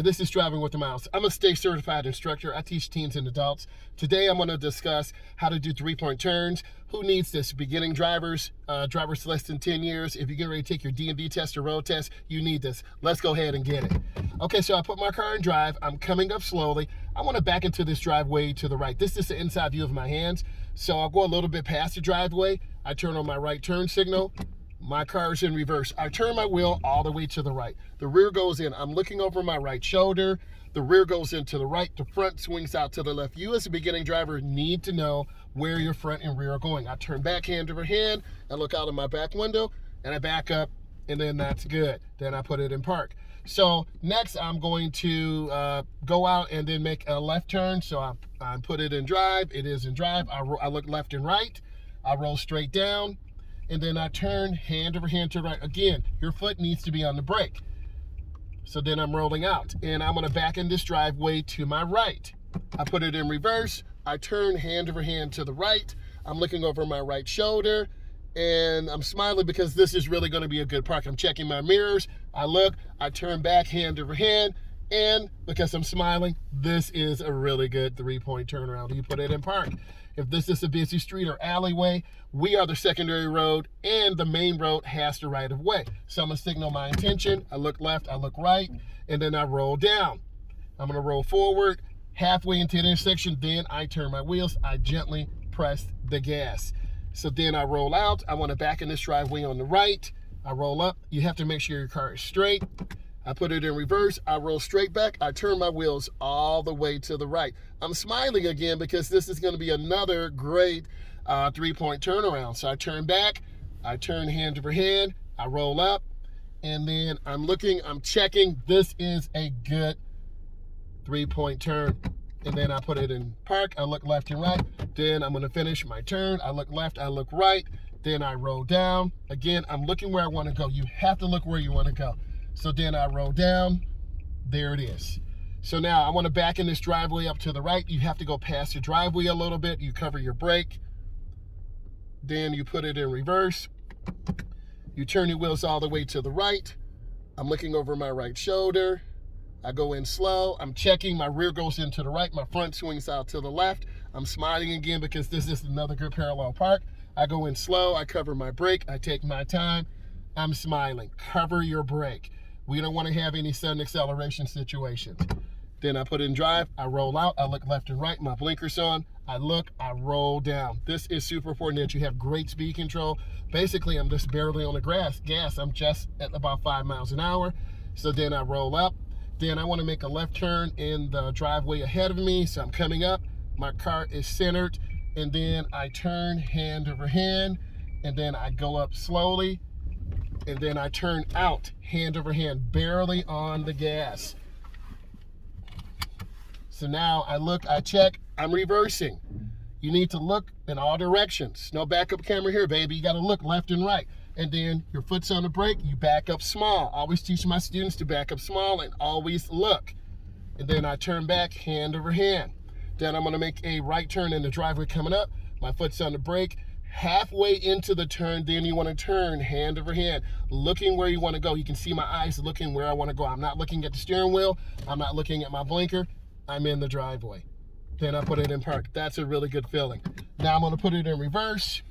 This is Driving with the Miles. I'm a state certified instructor. I teach teens and adults. Today I'm going to discuss how to do three-point turns. Who needs this? Beginning drivers, drivers less than 10 years. If you're getting ready to take your DMV test or road test, you need this. Let's go ahead and get it. Okay, so I put my car in drive. I'm coming up slowly. I want to back into this driveway to the right. This is the inside view of my hands. So I'll go a little bit past the driveway. I turn on my right turn signal. My car is in reverse. I turn my wheel all the way to the right. The rear goes in. I'm looking over my right shoulder. The rear goes into the right. The front swings out to the left. You as a beginning driver need to know where your front and rear are going. I turn back hand over hand. I look out of my back window and I back up, and then that's good. Then I put it in park. So next I'm going to go out and then make a left turn. So I put it in drive. It is in drive. I look left and right. I roll straight down. And then I turn hand over hand to the right. Again, your foot needs to be on the brake. So then I'm rolling out. And I'm gonna back in this driveway to my right. I put it in reverse. I turn hand over hand to the right. I'm looking over my right shoulder. And I'm smiling because this is really gonna be a good park. I'm checking my mirrors. I look, I turn back hand over hand. And because I'm smiling, this is a really good three-point turnaround. You put it in park. If this is a busy street or alleyway, we are the secondary road and the main road has the right of way. So I'm gonna signal my intention. I look left, I look right, and then I roll down. I'm gonna roll forward, halfway into the intersection, then I turn my wheels, I gently press the gas. So then I roll out. I wanna back in this driveway on the right. I roll up. You have to make sure your car is straight. I put it in reverse, I roll straight back, I turn my wheels all the way to the right. I'm smiling again because this is gonna be another great three-point turnaround. So I turn back, I turn hand over hand, I roll up, and then I'm looking, I'm checking. This is a good three-point turn. And then I put it in park, I look left and right, then I'm gonna finish my turn. I look left, I look right, then I roll down. Again, I'm looking where I wanna go. You have to look where you wanna go. So then I roll down, there it is. So now I wanna back in this driveway up to the right. You have to go past the driveway a little bit. You cover your brake. Then you put it in reverse. You turn your wheels all the way to the right. I'm looking over my right shoulder. I go in slow. I'm checking, my rear goes into the right. My front swings out to the left. I'm smiling again because this is another good parallel park. I go in slow, I cover my brake, I take my time. I'm smiling, cover your brake. We don't want to have any sudden acceleration situations. Then I put it in drive, I roll out, I look left and right, my blinkers on, I look, I roll down. This is super important that you have great speed control. Basically, I'm just barely on the gas. I'm just at about 5 miles an hour. So then I roll up. Then I want to make a left turn in the driveway ahead of me. So I'm coming up, my car is centered, and then I turn hand over hand, and then I go up slowly, and then I turn out hand over hand, barely on the gas. So now I look, I check, I'm reversing. You need to look in all directions. No backup camera here, baby. You gotta look left and right. And then your foot's on the brake, you back up small. Always teach my students to back up small and always look. And then I turn back hand over hand. Then I'm gonna make a right turn in the driveway coming up. My foot's on the brake. Halfway into the turn, then you want to turn hand over hand, looking where you want to go. You can see my eyes looking where I want to go. I'm not looking at the steering wheel. I'm not looking at my blinker. I'm in the driveway. Then I put it in park. That's a really good feeling. Now I'm going to put it in reverse.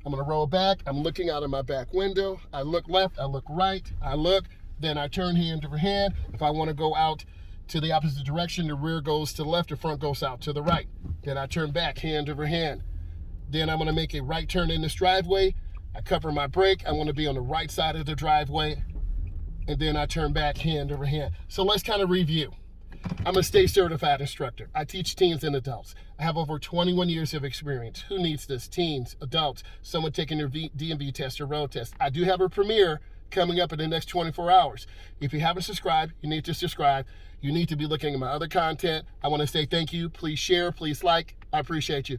I'm going to roll back. I'm looking out of my back window. I look left, I look right, I look, then I turn hand over hand. If I want to go out to the opposite direction, the rear goes to the left, the front goes out to the right. Then I turn back hand over hand. Then I'm gonna make a right turn in this driveway. I cover my brake. I wanna be on the right side of the driveway. And then I turn back hand over hand. So let's kind of review. I'm a state certified instructor. I teach teens and adults. I have over 21 years of experience. Who needs this? Teens, adults, someone taking their DMV test or road test. I do have a premiere coming up in the next 24 hours. If you haven't subscribed, you need to subscribe. You need to be looking at my other content. I wanna say thank you. Please share, please like. I appreciate you.